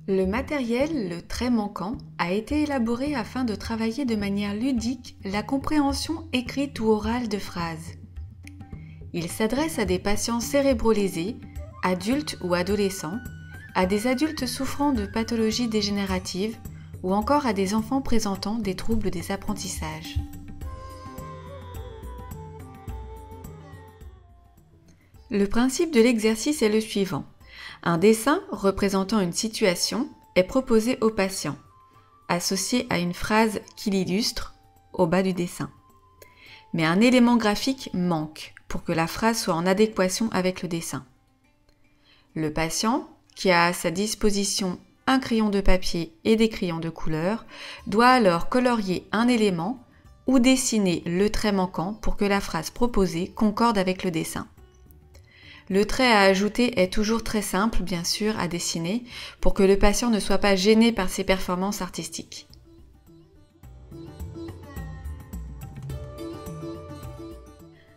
Le matériel, le trait manquant, a été élaboré afin de travailler de manière ludique la compréhension écrite ou orale de phrases. Il s'adresse à des patients cérébro-lésés, adultes ou adolescents, à des adultes souffrant de pathologies dégénératives ou encore à des enfants présentant des troubles des apprentissages. Le principe de l'exercice est le suivant. Un dessin représentant une situation est proposé au patient, associé à une phrase qui l'illustre au bas du dessin. Mais un élément graphique manque pour que la phrase soit en adéquation avec le dessin. Le patient, qui a à sa disposition un crayon de papier et des crayons de couleur, doit alors colorier un élément ou dessiner le trait manquant pour que la phrase proposée concorde avec le dessin. Le trait à ajouter est toujours très simple, bien sûr, à dessiner pour que le patient ne soit pas gêné par ses performances artistiques.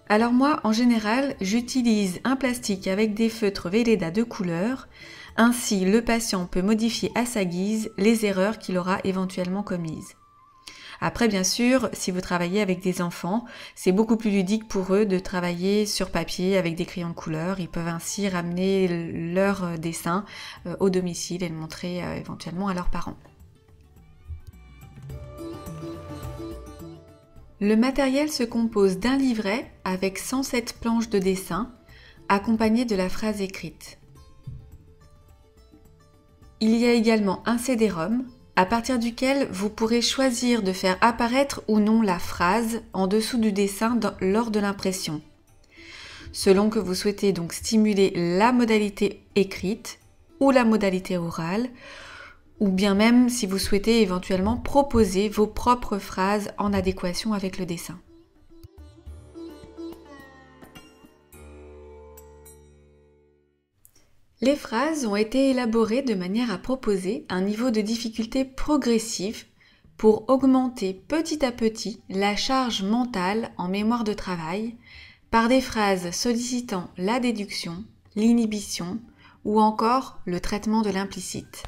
Alors moi, en général, j'utilise un plastique avec des feutres Velleda de couleur. Ainsi, le patient peut modifier à sa guise les erreurs qu'il aura éventuellement commises. Après, bien sûr, si vous travaillez avec des enfants, c'est beaucoup plus ludique pour eux de travailler sur papier avec des crayons de couleur. Ils peuvent ainsi ramener leur dessin au domicile et le montrer éventuellement à leurs parents. Le matériel se compose d'un livret avec 107 planches de dessin, accompagnées de la phrase écrite. Il y a également un CD-ROM, à partir duquel vous pourrez choisir de faire apparaître ou non la phrase en dessous du dessin lors de l'impression, selon que vous souhaitez donc stimuler la modalité écrite ou la modalité orale, ou bien même si vous souhaitez éventuellement proposer vos propres phrases en adéquation avec le dessin. Les phrases ont été élaborées de manière à proposer un niveau de difficulté progressif pour augmenter petit à petit la charge mentale en mémoire de travail par des phrases sollicitant la déduction, l'inhibition ou encore le traitement de l'implicite.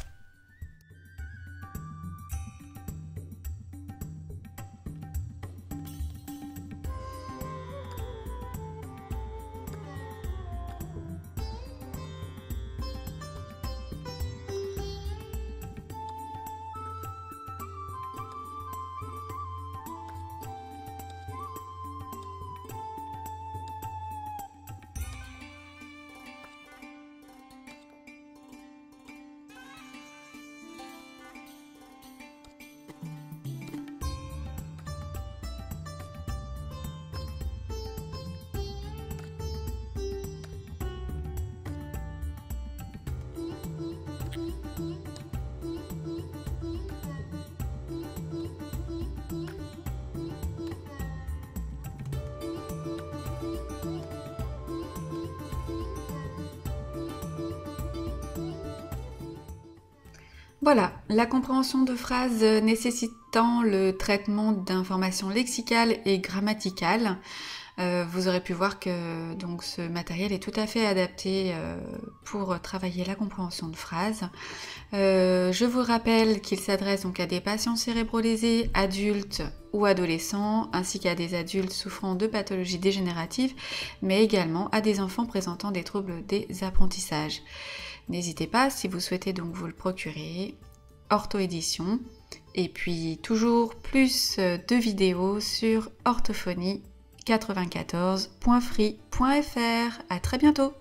Voilà, la compréhension de phrases nécessitant le traitement d'informations lexicales et grammaticales. Vous aurez pu voir que donc, ce matériel est tout à fait adapté pour travailler la compréhension de phrases. Je vous rappelle qu'il s'adresse donc à des patients cérébro-lésés, adultes ou adolescents, ainsi qu'à des adultes souffrant de pathologies dégénératives, mais également à des enfants présentant des troubles des apprentissages. N'hésitez pas, si vous souhaitez donc vous le procurer, Ortho Édition, et puis toujours plus de vidéos sur orthophonie94.free.fr. À très bientôt!